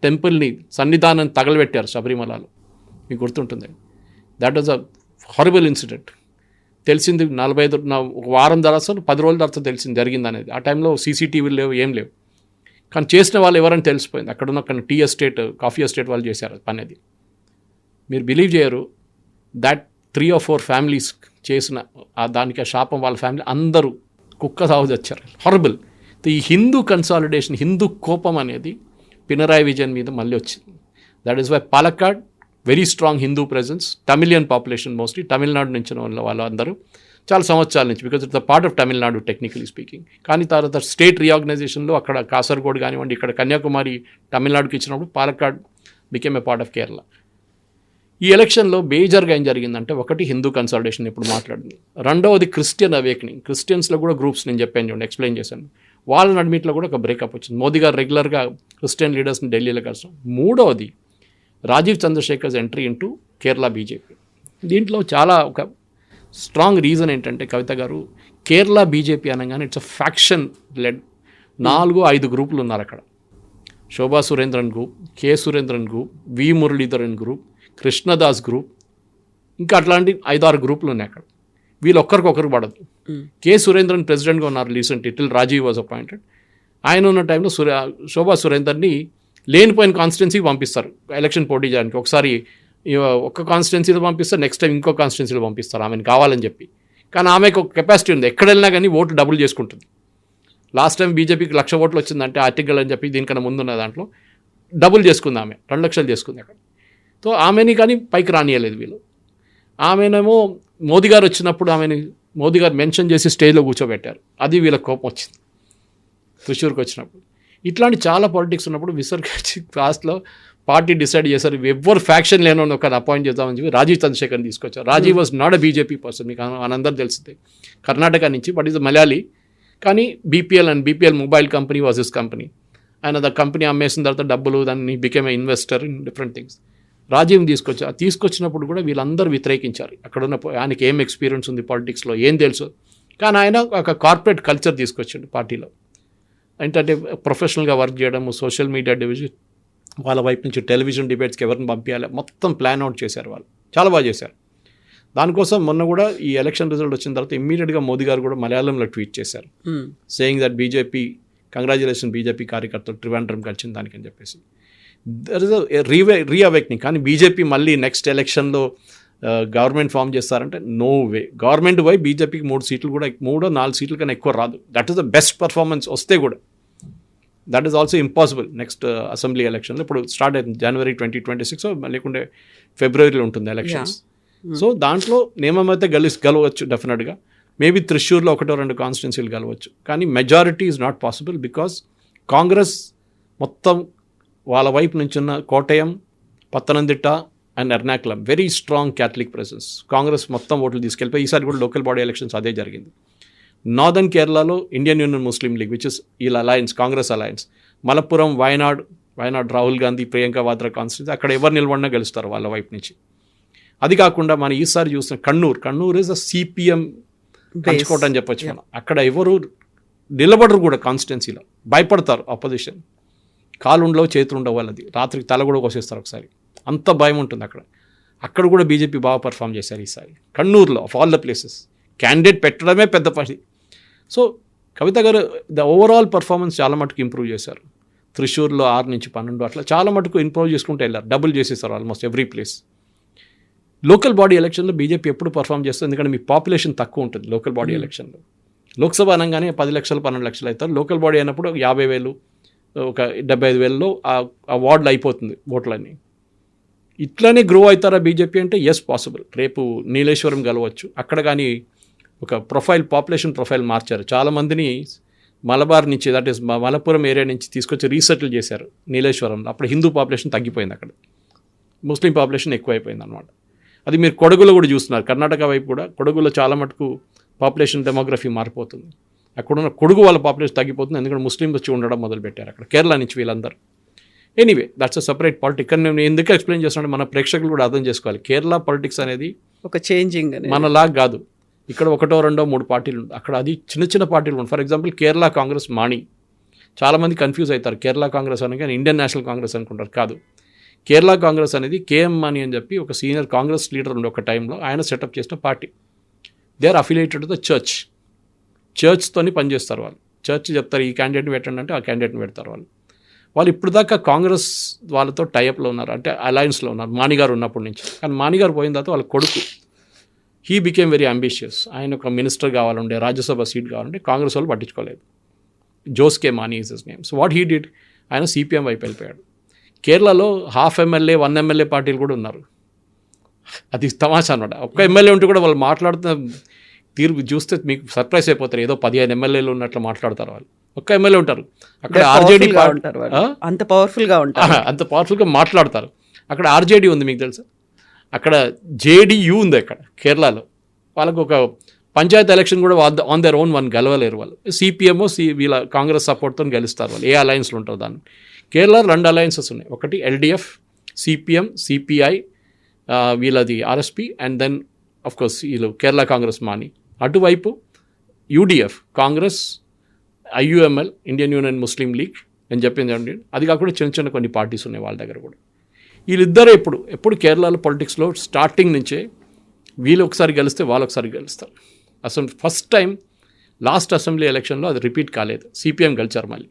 టెంపుల్ని సన్నిధానాన్ని తగలబెట్టారు శబరిమలలో. మీకు గుర్తుంటుంది. That was a horrible incident. తెలిసింది 45 ఒక వారం తర్వాత 10 రోజుల తర్వాత తెలిసింది జరిగింది అనేది. ఆ టైంలో సీసీటీవీలు లేవు, ఏం లేవు. కానీ చేసిన వాళ్ళు ఎవరని తెలిసిపోయింది. అక్కడున్న టీ ఎస్టేట్, కాఫీ ఎస్టేట్ వాళ్ళు చేశారు పని. అది మీరు బిలీవ్ చేయరు. దాట్ 3 or 4 ఫ్యామిలీస్ చేసిన దానికి ఆ శాపం, వాళ్ళ ఫ్యామిలీ అందరూ కుక్క సాగు తెచ్చారు. హారబుల్. ఈ హిందూ కన్సాలిడేషన్, హిందూ కోపం అనేది పినరాయి విజయన్ మీద మళ్ళీ వచ్చింది. That is why Palakkad very strong Hindu presence, Tamilian population mostly, Tamil Nadu నుంచి వాళ్ళందరూ చాలా సంవత్సరాల నుంచి, because it's the part of Tamil Nadu technically speaking. కానీ తర్వాత స్టేట్ రీఆర్గనైజేషన్లో అక్కడ కాసర్గోడ్ కానివ్వండి, ఇక్కడ కన్యాకుమారి తమిళనాడుకి ఇచ్చినప్పుడు Palakkad became a part of Kerala. ఈ ఎలక్షన్లో మేజర్గా ఏం జరిగిందంటే, ఒకటి హిందూ కన్సాలిడేషన్ ఇప్పుడు మాట్లాడింది, రెండవది క్రిస్టియన్ అవేకనింగ్. క్రిస్టియన్స్లో కూడా గ్రూప్స్ నేను చెప్పాను చూడండి, ఎక్స్ప్లెయిన్ చేశాను. వాళ్ళ నడిమిట్లో కూడా ఒక బ్రేకప్ వచ్చింది. మోదీ గారు రెగ్యులర్గా క్రిస్టియన్ లీడర్స్ని ఢిల్లీలో కలిసాం. మూడవది Rajeev Chandrasekhar's entry into Kerala BJP. దీంట్లో చాలా ఒక స్ట్రాంగ్ రీజన్ ఏంటంటే కవిత గారు, కేరళ బీజేపీ అనగానే ఇట్స్ అ ఫ్యాక్షన్ లెడ్. 4-5 గ్రూపులు ఉన్నారు అక్కడ. Shobha Surendran group, K Surendran group, V Muraleedharan group, Krishnadas group, ఇంకా అట్లాంటి 5-6 గ్రూపులు ఉన్నాయి అక్కడ. వీళ్ళు ఒక్కరికొకరు పడదు. కె సురేంద్రన్ ప్రెసిడెంట్గా ఉన్నారు recent, till Rajeev was appointed. ఆయన ఉన్న టైంలో శోభా సురేందర్ని లేనిపోయిన కాన్స్టిట్యున్సీకి పంపిస్తారు ఎలక్షన్ పోటీ చేయడానికి. ఒకసారి ఒక్క కాన్స్టిట్యున్సీలో పంపిస్తారు, నెక్స్ట్ టైం ఇంకో కాన్స్టిట్యున్సీలో పంపిస్తారు ఆమెను కావాలని చెప్పి. కానీ ఆమెకు ఒక కెపాసిటీ ఉంది, ఎక్కడ వెళ్ళినా కానీ ఓటు డబుల్ చేసుకుంటుంది. లాస్ట్ టైం బీజేపీకి 1,00,000 ఓట్లు వచ్చిందంటే ఆర్టికల్ అని చెప్పి దీనికన్నా ముందున్న దాంట్లో డబుల్ చేసుకుంది ఆమె, 2 లక్షలు చేసుకుంది అక్కడ. సో ఆమెని కానీ పైకి రానియలేదు వీళ్ళు. ఆమెనేమో మోదీ గారు వచ్చినప్పుడు మోదీ గారు మెన్షన్ చేసి స్టేజ్లో కూర్చోబెట్టారు, అది వీళ్ళకి కోపం వచ్చింది త్రిశూర్కి వచ్చినప్పుడు. ఇట్లాంటి చాలా పాలిటిక్స్ ఉన్నప్పుడు విసర్గచ్చి లాస్ట్లో పార్టీ డిసైడ్ చేశారు ఎవ్వరు ఫ్యాక్షన్ లేని ఒక అపాయింట్ చేద్దామని చెప్పి రాజీవ్ చంద్రశేఖర్ని తీసుకొచ్చారు. Rajeev was not a BJP person, మీకు అనందరూ తెలిసిందే, కర్ణాటక నుంచి, బట్ ఈజ్ మలయాళీ. కానీ BPL mobile company was his company. ఆయన కంపెనీ అమ్మేసిన తర్వాత డబ్బులు దాన్ని became a investor in different things. రాజీవ్ని తీసుకొచ్చినప్పుడు కూడా వీళ్ళందరూ వ్యతిరేకించారు. అక్కడున్న ఆయనకి ఏం ఎక్స్పీరియన్స్ ఉంది పాలిటిక్స్లో, ఏం తెలుసు. కానీ ఆయన ఒక కార్పొరేట్ కల్చర్ తీసుకొచ్చాడు పార్టీలో. ఏంటంటే ప్రొఫెషనల్గా వర్క్ చేయడము, సోషల్ మీడియా డివిజన్, వాళ్ళ వైపు నుంచి టెలివిజన్ డిబేట్స్కి ఎవరిని పంపించాలి మొత్తం ప్లాన్ అవుట్ చేశారు వాళ్ళు, చాలా బాగా చేశారు. దానికోసం మొన్న కూడా ఈ ఎలక్షన్ రిజల్ట్ వచ్చిన తర్వాత ఇమ్మీడియట్గా మోదీ గారు కూడా మలయాళంలో ట్వీట్ చేశారు, saying that BJP congratulation BJP కార్యకర్తలు ట్రివాండ్రం కలిసిన దానికి అని చెప్పేసి. There is reawakening. కానీ బీజేపీ మళ్ళీ నెక్స్ట్ ఎలక్షన్లో గవర్నమెంట్ ఫామ్ చేస్తారంటే నో వే. గవర్నమెంట్ వై బీజేపీకి 3 సీట్లు కూడా 3-4 సీట్ల కన్నా ఎక్కువ రాదు. That is the best performance వస్తే కూడా. That is also impossible next assembly ఎలక్షన్లో. ఇప్పుడు స్టార్ట్ అవుతుంది జనవరి 2026, లేకుంటే ఫిబ్రవరిలో ఉంటుంది ఎలక్షన్స్. సో దాంట్లో నియమం అయితే గెలవచ్చు డెఫినెట్గా. మేబీ త్రిశూర్లో 1-2 కాన్స్టిట్యున్సీలు గెలవచ్చు. కానీ majority is not possible because Congress మొత్తం వాళ్ళ వైపు నుంచి ఉన్న Kottayam, Pathanamthitta and Ernakulam very strong Catholic presence. Congress మొత్తం ఓట్లు తీసుకెళ్ళిపోయి ఈసారి కూడా లోకల్ బాడీ ఎలక్షన్స్ అదే జరిగింది. నార్దర్న్ కేరళలో Indian Union Muslim League which is వీళ్ళ alliance, Congress alliance. Malappuram, Wayanad Rahul Gandhi, Priyanka Vadra constituency, అక్కడ ఎవరు నిలబడినా గెలుస్తారు వాళ్ళ వైపు నుంచి. అది కాకుండా మనం ఈసారి చూసిన కన్నూర్ ఇస్ అ సిపిఎం పంచుకోవటం అని చెప్పొచ్చు మనం. అక్కడ ఎవరు నిలబడరు కూడా కాన్స్టిట్యున్సీలో, భయపడతారు ఆపోజిషన్. కాలు ఉండవు, చేతులు ఉండవు వాళ్ళది, రాత్రికి తల కూడా కోసేస్తారు ఒకసారి, అంత భయం ఉంటుంది అక్కడ కూడా బీజేపీ బాగా పర్ఫామ్ చేశారు ఈసారి కన్నూరులో. Of all the places candidate పెట్టడమే పెద్ద పని. సో కవిత గారు ద ఓవరాల్ పర్ఫార్మెన్స్ చాలా మటుకు ఇంప్రూవ్ చేశారు. త్రిశూర్లో 6-12 అట్లా చాలా మటుకు ఇంప్రూవ్ చేసుకుంటూ వెళ్ళారు, డబుల్ చేసేసారు almost every place. Local body ఎలక్షన్లో బీజేపీ ఎప్పుడు పర్ఫామ్ చేస్తుంది, ఎందుకంటే మీ పాపులేషన్ తక్కువ ఉంటుంది లోకల్ బాడీ ఎలక్షన్లో. లోక్సభ అనగానే 10 లక్షలు 12 లక్షలు అవుతారు. లోకల్ బాడీ అయినప్పుడు 50,000, ఒక 75,000లో ఆ వార్డులు అయిపోతుంది ఓట్లన్నీ. ఇట్లానే గ్రో అవుతారా బీజేపీ అంటే ఎస్ పాసిబుల్. రేపు నీలేశ్వరం గెలవచ్చు అక్కడ. కానీ ఒక పాపులేషన్ ప్రొఫైల్ మార్చారు. చాలామందిని మలబార్ నుంచి, దట్ ఈస్ మలపురం ఏరియా నుంచి తీసుకొచ్చి రీసెటిల్ చేశారు నీలేశ్వరంలో. అప్పుడు హిందూ పాపులేషన్ తగ్గిపోయింది, అక్కడ ముస్లిం పాపులేషన్ ఎక్కువైపోయింది అనమాట. అది మీరు కొడగులో కూడా చూస్తున్నారు. కర్ణాటక వైపు కూడా కొడగులో చాలా మటుకు పాపులేషన్ డెమోగ్రఫీ మారిపోతుంది. అక్కడున్న కొడుగు వాళ్ళ పాపులేషన్ తగ్గిపోతుంది, ఎందుకంటే ముస్లింస్ వచ్చి ఉండడం మొదలుపెట్టారు అక్కడ, కేరళ నుంచి వీళ్ళందరూ. Anyway that's a separate politics. కానీ నేను ఎందుకు ఎక్స్ప్లెయిన్ చేస్తున్నాను, మన ప్రేక్షకులు కూడా అర్థం చేసుకోవాలి. కేరళ పాలిటిక్స్ అనేది ఒక చేంజింగ్ మనలాగా కాదు. ఇక్కడ 1-2-3 పార్టీలు ఉంటాయి, అక్కడ అది చిన్న పార్టీలు ఉంటాయి. ఫర్ ఎగ్జాంపుల్ కేరళ కాంగ్రెస్ మాణి, చాలామంది కన్ఫ్యూజ్ అవుతారు. కేరళ కాంగ్రెస్ అని కానీ ఇండియన్ నేషనల్ కాంగ్రెస్ అనుకుంటారు, కాదు. కేరళ కాంగ్రెస్ అనేది కేఎం మాణి అని చెప్పి ఒక సీనియర్ కాంగ్రెస్ లీడర్ ఉండే ఒక టైంలో ఆయన సెటప్ చేసిన party. They are affiliated to the చర్చ్తోని పనిచేస్తారు వాళ్ళు. చర్చ్ చెప్తారు ఈ క్యాండిడేట్ని పెట్టండి అంటే ఆ క్యాండిడేట్ని పెడతారు వాళ్ళు ఇప్పుడు దాకా కాంగ్రెస్ వాళ్ళతో టైఅప్లో ఉన్నారు, అంటే అలయన్స్లో ఉన్నారు మాణిగారు ఉన్నప్పటి నుంచి. కానీ మాణిగారు పోయిన తర్వాత వాళ్ళ కొడుకు హీ బికేమ్ వెరీ అంబిషియస్. ఆయన ఒక మినిస్టర్ కావాలంటే, రాజ్యసభ సీట్ కావాలంటే కాంగ్రెస్ వాళ్ళు పట్టించుకోలేదు. Jose K Mani is his name. So what he did, ఆయన సిపిఎం వైపు వెళ్ళిపోయాడు. కేరళలో 1/2 ఎమ్మెల్యే 1 ఎమ్మెల్యే పార్టీలు కూడా ఉన్నారు. అది తమాషా అనమాట. ఒక్క ఎమ్మెల్యే ఉంటే కూడా వాళ్ళు మాట్లాడుతున్న తీరు చూస్తే మీకు సర్ప్రైజ్ అయిపోతారు. ఏదో 15 ఎమ్మెల్యేలు ఉన్నట్లు మాట్లాడతారు వాళ్ళు. ఒక్క ఎమ్మెల్యే ఉంటారు అక్కడ. ఆర్జేడీ అంత పవర్ఫుల్గా ఉంటారు, అంత పవర్ఫుల్గా మాట్లాడతారు. అక్కడ ఆర్జేడీ ఉంది, మీకు తెలుసా. అక్కడ జేడీయూ ఉంది అక్కడ కేరళలో. వాళ్ళకు ఒక పంచాయత్ ఎలక్షన్ కూడా ఆన్ దర్ ఓన్ గెలవలేరు వాళ్ళు. సిపిఎంఓ వీళ్ళ కాంగ్రెస్ సపోర్ట్తో గెలుస్తారు వాళ్ళు, ఏ అలయన్స్లో ఉంటారు. దాన్ని కేరళ 2 అలయన్సెస్ ఉన్నాయి. ఒకటి ఎల్డిఎఫ్, సిపిఎం, సిపిఐ, వీళ్ళది RSP and then of course వీళ్ళు కేరళ కాంగ్రెస్ మాని. అటువైపు UDF Congress, IUML Indian Union Muslim League అని చెప్పింది. అది కాకుండా చిన్న చిన్న కొన్ని పార్టీస్ ఉన్నాయి వాళ్ళ దగ్గర కూడా. వీళ్ళిద్దరే ఎప్పుడు కేరళలో పొలిటిక్స్లో స్టార్టింగ్ నుంచే వీళ్ళు ఒకసారి గెలిస్తే వాళ్ళు ఒకసారి గెలుస్తారు. అసలు ఫస్ట్ టైం లాస్ట్ అసెంబ్లీ ఎలక్షన్లో అది రిపీట్ కాలేదు, సిపిఎం గెలిచారు. మళ్ళీ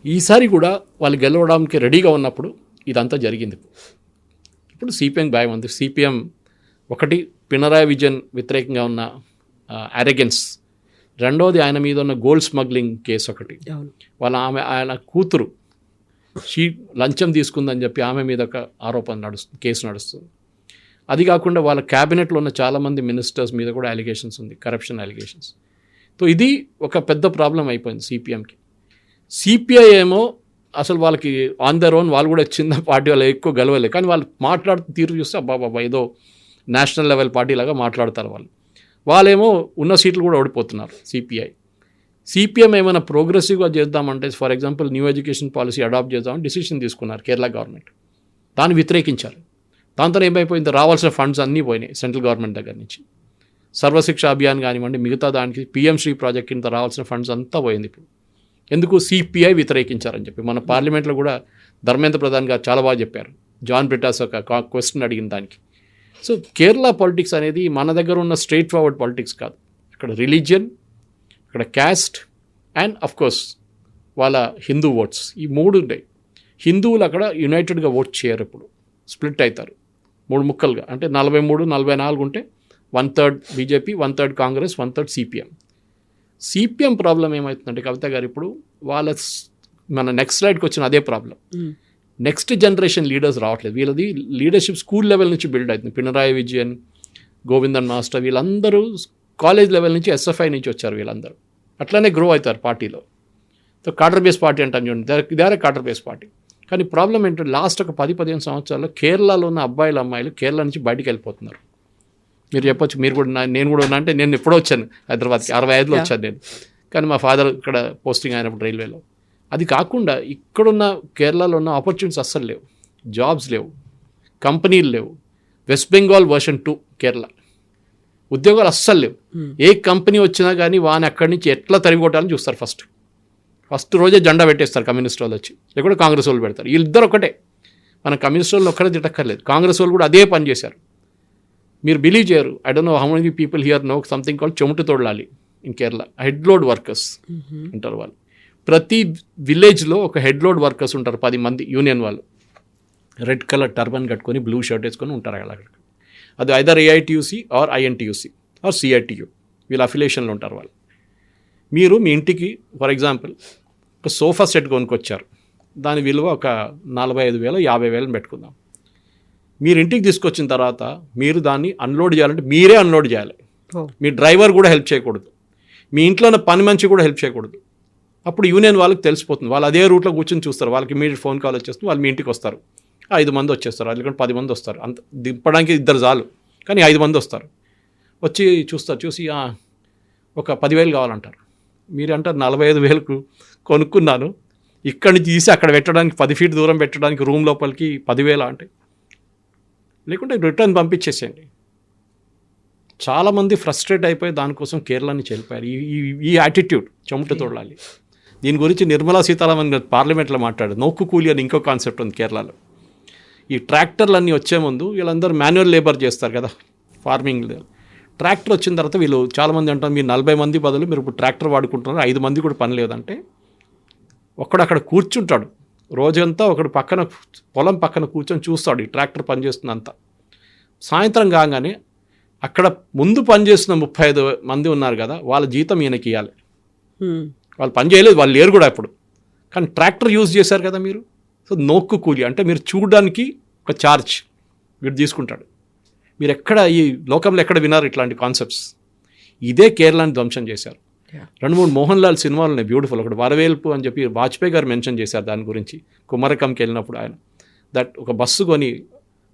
ఈసారి కూడా వాళ్ళు గెలవడానికి రెడీగా ఉన్నప్పుడు ఇదంతా జరిగింది. ఇప్పుడు సిపిఎం భయం ఉంది. సిపిఎం ఒకటి పినరాయి విజయన్ వ్యతిరేకంగా ఉన్న అరెగెన్స్, రెండోది ఆయన మీద ఉన్న గోల్డ్ స్మగ్లింగ్ కేసు ఒకటి, ఆయన కూతురు లంచం తీసుకుందని చెప్పి ఆమె మీద ఒక ఆరోపణ కేసు నడుస్తుంది. అది కాకుండా వాళ్ళ క్యాబినెట్లో ఉన్న చాలామంది మినిస్టర్స్ మీద కూడా అలిగేషన్స్ ఉంది, కరప్షన్ అలిగేషన్స్. సో ఇది ఒక పెద్ద ప్రాబ్లం అయిపోయింది సిపిఎంకి. సిపిఐ ఏమో అసలు వాళ్ళకి ఆన్ దర్ ఓన్, వాళ్ళు కూడా చిన్న పార్టీ వాళ్ళు ఎక్కువ గెలవలేదు, కానీ వాళ్ళు మాట్లాడుతూ తీరు చూస్తే అబ్బాబా ఏదో నేషనల్ లెవెల్ పార్టీ లాగా మాట్లాడతారు వాళ్ళేమో ఉన్న సీట్లు కూడా ఓడిపోతున్నారు. సిపిఎం ఏమైనా ప్రోగ్రెసివ్గా చేద్దామంటే, for example new education policy adopt చేద్దామని డిసిషన్ తీసుకున్నారు కేరళ గవర్నమెంట్. దాన్ని వ్యతిరేకించారు. దాంతో ఏమైపోయింది, రావాల్సిన ఫండ్స్ అన్నీ పోయినాయి సెంట్రల్ గవర్నమెంట్ దగ్గర నుంచి. సర్వశిక్ష అభియాన్ కానివ్వండి, మిగతా దానికి పిఎం శ్రీ ప్రాజెక్ట్ కింద రావాల్సిన ఫండ్స్ అంతా పోయింది. ఇప్పుడు ఎందుకు సిపిఐ వ్యతిరేకించారని చెప్పి మన పార్లమెంట్లో కూడా ధర్మేంద్ర ప్రధాన్ గారు చాలా బాగా చెప్పారు. జాన్ బ్రిటాస్ ఒక క్వశ్చన్ అడిగిన దానికి. సో కేరళ పాలిటిక్స్ అనేది మన దగ్గర ఉన్న స్ట్రైట్ ఫార్వర్డ్ పాలిటిక్స్ కాదు. ఇక్కడ రిలీజియన్, ఇక్కడ క్యాస్ట్ అండ్ అఫ్ కోర్స్ వాళ్ళ హిందూ ఓట్స్, ఈ మూడు ఉంటాయి. హిందువులు అక్కడ యునైటెడ్గా ఓట్ చేయరు, ఇప్పుడు స్ప్లిట్ అవుతారు 3 ముక్కలుగా. అంటే 43, 44 ఉంటే 1/3 BJP, 1/3 Congress, 1/3 CPM. CPM problem ఏమవుతుందంటే కవిత గారు, ఇప్పుడు మన నెక్స్ట్ స్లైడ్కి వచ్చిన అదే ప్రాబ్లం. నెక్స్ట్ జనరేషన్ లీడర్స్ రావట్లేదు. వీళ్ళది లీడర్షిప్ స్కూల్ లెవెల్ నుంచి బిల్డ్ అవుతుంది. పినరాయి విజయన్, గోవిందన్ మాస్టర్ వీళ్ళందరూ కాలేజ్ లెవెల్ నుంచి, ఎస్ఎఫ్ఐ నుంచి వచ్చారు వీళ్ళందరూ. అట్లనే గ్రో అవుతారు పార్టీలో. సో కాడర్ బేస్ పార్టీ అంటాం చూడండి, ఇదే కాడర్ బేస్ పార్టీ. కానీ ప్రాబ్లం ఏంటంటే లాస్ట్ ఒక 10-15 సంవత్సరాల్లో కేరళలో ఉన్న అబ్బాయిలు అమ్మాయిలు కేరళ నుంచి బయటికి వెళ్ళిపోతున్నారు. మీరు చెప్పొచ్చు, మీరు కూడా నేను కూడా ఉన్నా అంటే నేను ఎప్పుడో వచ్చాను హైదరాబాద్కి, 65లో వచ్చాను నేను. కానీ మా ఫాదర్ ఇక్కడ పోస్టింగ్ అయినప్పుడు రైల్వేలో. అది కాకుండా ఇక్కడున్న కేరళలో ఉన్న ఆపర్చునిటీస్ అస్సలు లేవు, జాబ్స్ లేవు, కంపెనీలు లేవు. వెస్ట్ బెంగాల్ వర్షన్ 2 కేరళ, ఉద్యోగాలు అస్సలు లేవు. ఏ కంపెనీ వచ్చినా కానీ వాని అక్కడి నుంచి ఎట్లా తరిగొట్టాలని చూస్తారు. ఫస్ట్ రోజే జెండా పెట్టేస్తారు కమ్యూనిస్ట్ వాళ్ళు వచ్చి, లేకుంటే కాంగ్రెస్ వాళ్ళు పెడతారు. వీళ్ళిద్దరు ఒకటే, మన కమ్యూనిస్ట్ వాళ్ళు ఒక్కడే తిట్టక్కర్లేదు, కాంగ్రెస్ వాళ్ళు కూడా అదే పని చేశారు. మీరు బిలీవ్ చేయరు, I don't know how many people here know something called చెమట తోడలాలి in Kerala. Head load workers అంటారు వాళ్ళు. ప్రతి విలేజ్లో ఒక హెడ్ లోడ్ వర్కర్స్ ఉంటారు, 10 మంది యూనియన్ వాళ్ళు. రెడ్ కలర్ టర్బన్ కట్టుకొని బ్లూ షర్ట్ వేసుకొని ఉంటారు అక్కడ. అది either AITUC or INTUC or CITU, వీళ్ళ అఫిలియేషన్లో ఉంటారు వాళ్ళు. మీరు మీ ఇంటికి ఫర్ ఎగ్జాంపుల్ ఒక సోఫా సెట్ కొనుక్కొచ్చారు, దాని విలువ ఒక 45,000 50,000 పెట్టుకుందాం. మీరు ఇంటికి తీసుకొచ్చిన తర్వాత మీరు దాన్ని అన్లోడ్ చేయాలంటే మీరే అన్లోడ్ చేయాలి. మీ డ్రైవర్ కూడా హెల్ప్ చేయకూడదు, మీ ఇంట్లో ఉన్న పని మనిషి కూడా హెల్ప్ చేయకూడదు. అప్పుడు యూనియన్ వాళ్ళకి తెలిసిపోతుంది, వాళ్ళు అదే రూట్లో కూర్చొని చూస్తారు. వాళ్ళకి ఇమీడియట్ ఫోన్ కాల్ వచ్చేస్తుంది, వాళ్ళు మీ ఇంటికి వస్తారు. 5 మంది వచ్చేస్తారు, లేకుంటే 10 మంది వస్తారు. అంత దింపడానికి 2 చాలు, కానీ 5 మంది వస్తారు. వచ్చి చూస్తారు, చూసి ఒక 10,000 కావాలంటారు. మీరు అంటారు 45,000కు కొనుక్కున్నాను, ఇక్కడి నుంచి తీసి అక్కడ పెట్టడానికి 10 ఫీట్ దూరం పెట్టడానికి రూమ్ లోపలికి 10,000 అంటే, లేకుంటే రిటర్న్ పంపించేసేయండి. చాలామంది ఫ్రస్ట్రేట్ అయిపోయి దానికోసం కేరళ నుంచి వెళ్ళిపోయారు. ఈ యాటిట్యూడ్ చెమట తోడాలి. దీని గురించి నిర్మలా సీతారామన్ గారు పార్లమెంట్లో మాట్లాడారు. నోక్కు కూలి అని ఇంకో కాన్సెప్ట్ ఉంది కేరళలో. ఈ ట్రాక్టర్లన్నీ వచ్చే ముందు వీళ్ళందరూ మాన్యువల్ లేబర్ చేస్తారు కదా ఫార్మింగ్. ట్రాక్టర్ వచ్చిన తర్వాత వీళ్ళు చాలామంది అంటారు, మీరు 40 మంది బదులు మీరు ఇప్పుడు ట్రాక్టర్ వాడుకుంటున్నారు, 5 మంది కూడా పని లేదంటే ఒకడు అక్కడ కూర్చుంటాడు రోజంతా, ఒకడు పక్కన పొలం పక్కన కూర్చొని చూస్తాడు ఈ ట్రాక్టర్ పనిచేస్తుందంతా. సాయంత్రం కాగానే అక్కడ ముందు పనిచేస్తున్న 35 మంది ఉన్నారు కదా, వాళ్ళ జీతం ఈయనకి ఇవ్వాలి. వాళ్ళు పని చేయలేదు, వాళ్ళు లేరు కూడా ఇప్పుడు, కానీ ట్రాక్టర్ యూజ్ చేశారు కదా మీరు. సో నోక్కు కూలి అంటే మీరు చూడడానికి ఒక ఛార్జ్ వీడు తీసుకుంటాడు. మీరు ఎక్కడ ఈ లోకంలో ఎక్కడ విన్నారు ఇట్లాంటి కాన్సెప్ట్స్? ఇదే కేరళని ధ్వంసం చేశారు. 2-3 మోహన్ లాల్ సినిమాలు ఉన్నాయి బ్యూటిఫుల్. ఒకటి వరవేల్పు అని చెప్పి వాజ్పేయి గారు మెన్షన్ చేశారు దాని గురించి. కుమరకంకి వెళ్ళినప్పుడు ఆయన ఒక బస్సు కొని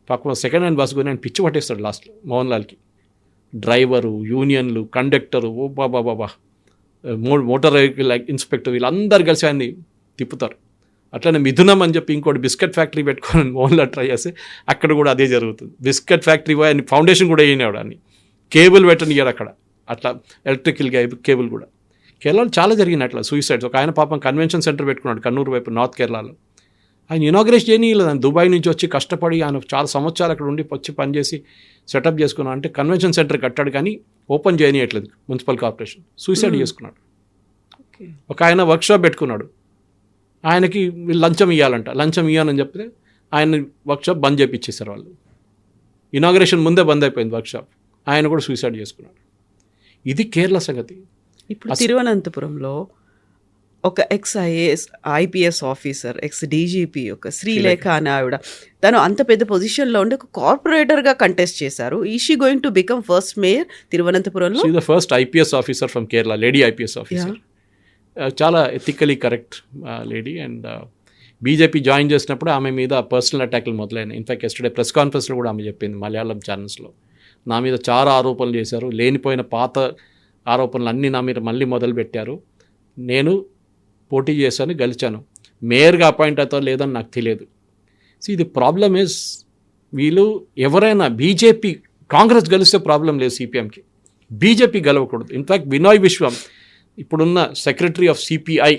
పక్కన సెకండ్ హ్యాండ్ బస్సు కొని ఆయన పిచ్చి పట్టేస్తాడు లాస్ట్లో మోహన్ లాల్కి. డ్రైవరు, యూనియన్లు, కండక్టరు, ఓ బాబా మోటార్ వెహికల్ ఇన్స్పెక్టర్ వీళ్ళందరూ కలిసి ఆయన్ని తిప్పుతారు. అట్లనే మిథునం అని చెప్పి ఇంకోటి బిస్కెట్ ఫ్యాక్టరీ పెట్టుకొని ఓన్లో ట్రై చేస్తే అక్కడ కూడా అదే జరుగుతుంది. బిస్కెట్ ఫ్యాక్టరీ అని ఫౌండేషన్ కూడా వేయనివాడు అని, కేబుల్ పెట్టనియాడు అక్కడ, అట్లా ఎలక్ట్రికల్ కేబుల్ కూడా. కేరళలో చాలా జరిగింది అట్లా సూసైడ్స్. ఒక ఆయన పాపం కన్వెన్షన్ సెంటర్ పెట్టుకున్నాడు కన్నూరు వైపు, నార్త్ కేరళలో. ఆయన ఇనాగ్రేషన్ చేయలేదు, ఆయన దుబాయ్ నుంచి వచ్చి కష్టపడి ఆయన చాలా సంవత్సరాలు అక్కడ ఉండి వచ్చి పనిచేసి సెటప్ చేసుకున్నాడు. అంటే కన్వెన్షన్ సెంటర్ కట్టాడు కానీ ఓపెన్ చేయనియట్లేదు మున్సిపల్ కార్పొరేషన్, సూసైడ్ చేసుకున్నాడు. ఒక ఆయన వర్క్షాప్ పెట్టుకున్నాడు, ఆయనకి లంచం ఇవ్వాలంట, లంచం ఇవ్వాలని చెప్తే ఆయన వర్క్షాప్ బంద్ చేయించేశారు వాళ్ళు. ఇనాగ్రేషన్ ముందే బంద్ అయిపోయింది వర్క్షాప్, ఆయన కూడా సూసైడ్ చేసుకున్నాడు. ఇది కేరళ సంగతి. ఇప్పుడు తిరువనంతపురంలో ఒక ఐపీఎస్ ఆఫీసర్, డీజీపీ, ఒక శ్రీలేఖ అనే ఆవిడ, తను అంత పెద్ద పొజిషన్లో ఉండి ఒక కార్పొరేటర్గా కంటెస్ట్ చేశారు. ఈ she going to become first mayor తిరువనంతపురంలో? The first IPS officer from Kerala, lady IPS officer. చాలా ethically correct lady. And BJP join చేసినప్పుడు ఆమె మీద పర్సనల్ అటాక్లు మొదలైనాయి. ఇన్ఫాక్ట్ ఎస్టర్డే ప్రెస్ కాన్ఫరెన్స్లో కూడా ఆమె చెప్పింది మలయాళం ఛానల్స్లో, నా మీద చాలా ఆరోపణలు చేశారు, లేనిపోయిన పాత ఆరోపణలు అన్నీ నా మీద మళ్ళీ మొదలుపెట్టారు, నేను పోటీ చేశాను, గెలిచాను, మేయర్గా అపాయింట్ అవుతారో లేదని నాకు తెలియదు. సో ఇది ప్రాబ్లమ్ ఇస్, వీళ్ళు ఎవరైనా బీజేపీ కాంగ్రెస్ గెలిస్తే ప్రాబ్లం లేదు సిపిఎంకి, బీజేపీ గెలవకూడదు. ఇన్ఫ్యాక్ట్ వినోయ్ విశ్వం ఇప్పుడున్న secretary of CPI,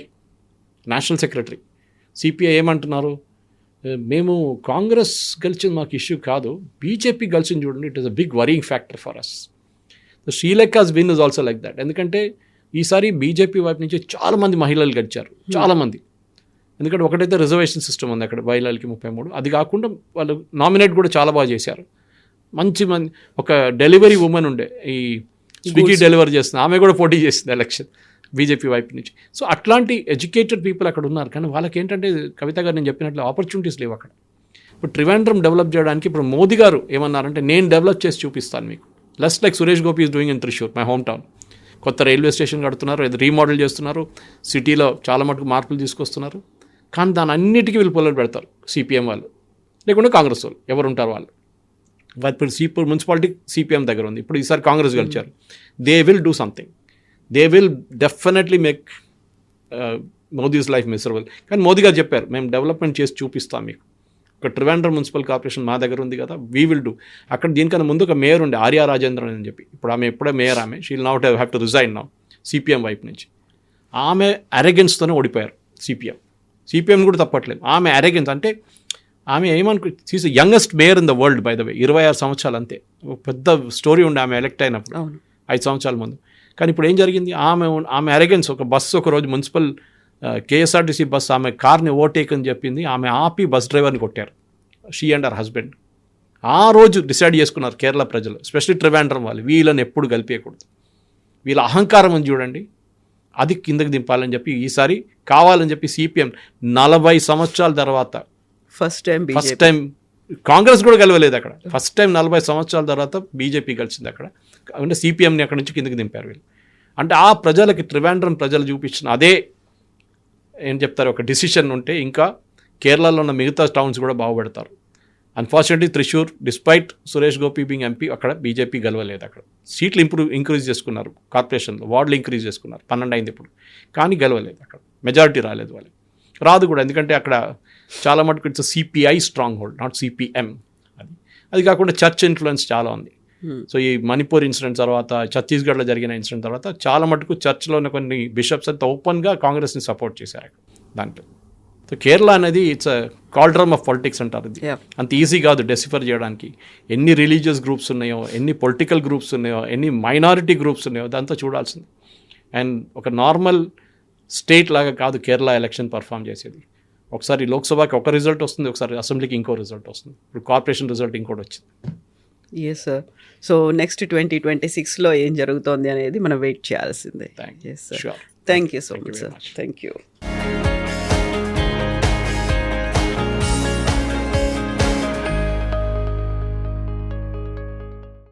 national secretary CPI ఏమంటున్నారు, మేము కాంగ్రెస్ గెలిచింది మాకు ఇష్యూ కాదు, బీజేపీ గెలిచింది చూడండి, it is a big worrying factor for us. So Sreelekha's win is also like that. ఎందుకంటే ఈసారి బీజేపీ వైపు నుంచి చాలామంది మహిళలు గెలిచారు, చాలామంది. ఎందుకంటే ఒకటైతే రిజర్వేషన్ సిస్టమ్ ఉంది అక్కడ మహిళలకి 33, అది కాకుండా వాళ్ళు నామినేట్ కూడా చాలా బాగా చేశారు. మంచి మంది, ఒక డెలివరీ ఉమెన్ ఉండే, ఈ స్విగ్గీ డెలివరీ చేస్తుంది, ఆమె కూడా పోటీ చేసింది ఎలక్షన్ బీజేపీ వైపు నుంచి. సో అట్లాంటి ఎడ్యుకేటెడ్ పీపుల్ అక్కడ ఉన్నారు. కానీ వాళ్ళకి ఏంటంటే కవిత గారు నేను చెప్పినట్లు ఆపర్చునిటీస్ లేవు అక్కడ. ఇప్పుడు ట్రివాండ్రం డెవలప్ చేయడానికి ఇప్పుడు మోదీ గారు ఏమన్నారంటే, నేను డెవలప్ చేసి చూపిస్తాను మీకు, less like Suresh Gopi is doing in Thrissur, my home town. కొత్త రైల్వే స్టేషన్ కడుతున్నారు, అది రీమోడల్ చేస్తున్నారు, సిటీలో చాలా మటుకు మార్పులు తీసుకొస్తున్నారు. కానీ దాని అన్నిటికీ వీళ్ళు పొల్లలు పెడతారు సిపిఎం వాళ్ళు, లేకుంటే కాంగ్రెస్ వాళ్ళు, ఎవరు ఉంటారు వాళ్ళు. ఇప్పుడు మున్సిపాలిటీ సిపిఎం దగ్గర ఉంది, ఇప్పుడు ఈసారి కాంగ్రెస్ గెలిచారు. They will do something, they will definitely make Modi's life miserable. కానీ మోదీ గారు చెప్పారు, మేము డెవలప్మెంట్ చేసి చూపిస్తాం మీకు. ఒక ట్రివాండ్రం మున్సిపల్ కార్పొరేషన్ మా దగ్గర ఉంది కదా, వీ విల్ డూ. అక్కడ దీనికన్నా ముందు ఒక మేయర్ ఉండే, ఆర్యా రాజేంద్రన్ అని చెప్పి, ఇప్పుడు ఆమె ఎప్పుడే మేయర్, ఆమె she'll not have to resign now CPM వైపు నుంచి. ఆమె అరెగెన్స్తోనే ఓడిపోయారు సిపిఎం కూడా తప్పట్లేదు. ఆమె అరెగెన్స్ అంటే ఆమె she is the youngest mayor in the world by the way, 26 సంవత్సరాలు అంతే. పెద్ద స్టోరీ ఉండే ఆమె ఎలక్ట్ అయినప్పుడు 5 సంవత్సరాల ముందు. కానీ ఇప్పుడు ఏం జరిగింది, ఆమె అరెగెన్స్, ఒక బస్సు ఒకరోజు మున్సిపల్ కేఎస్ఆర్టీసీ బస్సు ఆమె కార్ని ఓవర్టేక్ అని చెప్పింది, ఆమె ఆపి బస్ డ్రైవర్ని కొట్టారు, షీ అండ్ హర్ హస్బెండ్. ఆ రోజు డిసైడ్ చేసుకున్నారు కేరళ ప్రజలు, ఎస్పెషల్లీ ట్రివాండ్రం వాళ్ళు, వీళ్ళని ఎప్పుడు కలిపేయకూడదు, వీళ్ళ అహంకారం అని చూడండి, అది కిందకి దింపాలని చెప్పి ఈసారి కావాలని చెప్పి సిపిఎం 40 సంవత్సరాల తర్వాత ఫస్ట్ టైం కాంగ్రెస్ కూడా గెలవలేదు అక్కడ, ఫస్ట్ టైం 40 సంవత్సరాల తర్వాత బీజేపీ గెలిచింది అక్కడ. అంటే సిపిఎంని అక్కడ నుంచి కిందకి దింపారు వీళ్ళు. అంటే ఆ ప్రజలకి, ట్రివాండ్రం ప్రజలు చూపించిన అదే ఏం చెప్తారు, ఒక డిసిషన్ ఉంటే ఇంకా కేరళలో ఉన్న మిగతా టౌన్స్ కూడా బాగుపడతారు. Unfortunately Thrissur, despite Suresh Gopi being MP, అక్కడ బీజేపీ గెలవలేదు. అక్కడ సీట్లు ఇంక్రీజ్ చేసుకున్నారు, కార్పొరేషన్లో వార్డులు ఇంక్రీజ్ చేసుకున్నారు, 12 అయింది ఇప్పుడు, కానీ గెలవలేదు అక్కడ, మెజారిటీ రాలేదు వాళ్ళకి, రాదు కూడా. ఎందుకంటే అక్కడ చాలా మటుకు it's CPI strong hold, not CPM. అది కాకుండా చర్చ్ ఇన్ఫ్లుయెన్స్ చాలా ఉంది. సో ఈ మణిపూర్ ఇన్సిడెంట్ తర్వాత, ఛత్తీస్గఢ్లో జరిగిన ఇన్సిడెంట్ తర్వాత చాలా మటుకు చర్చ్లో ఉన్న కొన్ని బిషప్స్ అంతా ఓపెన్గా కాంగ్రెస్ని సపోర్ట్ చేశారు దాంట్లో. సో కేరళ అనేది ఇట్స్ అ కాల్డ్రమ్ ఆఫ్ పాలిటిక్స్ అంటారు. ఇది అంత ఈజీ కాదు డెసిఫర్ చేయడానికి. ఎన్ని రిలీజియస్ గ్రూప్స్ ఉన్నాయో, ఎన్ని పొలిటికల్ గ్రూప్స్ ఉన్నాయో, ఎన్ని మైనారిటీ గ్రూప్స్ ఉన్నాయో, దాంతో చూడాల్సింది. అండ్ ఒక నార్మల్ స్టేట్ లాగా కాదు కేరళ ఎలక్షన్ పర్ఫామ్ చేసేది. ఒకసారి లోక్సభకి ఒక రిజల్ట్ వస్తుంది, ఒకసారి అసెంబ్లీకి ఇంకో రిజల్ట్ వస్తుంది, ఇప్పుడు కార్పొరేషన్ రిజల్ట్ ఇంకోటి వచ్చింది. Yes sir. సో నెక్స్ట్ 2026లో ఏం జరుగుతోంది అనేది మనం వెయిట్ చేయాల్సిందే. Thank you so much sir. Thank you.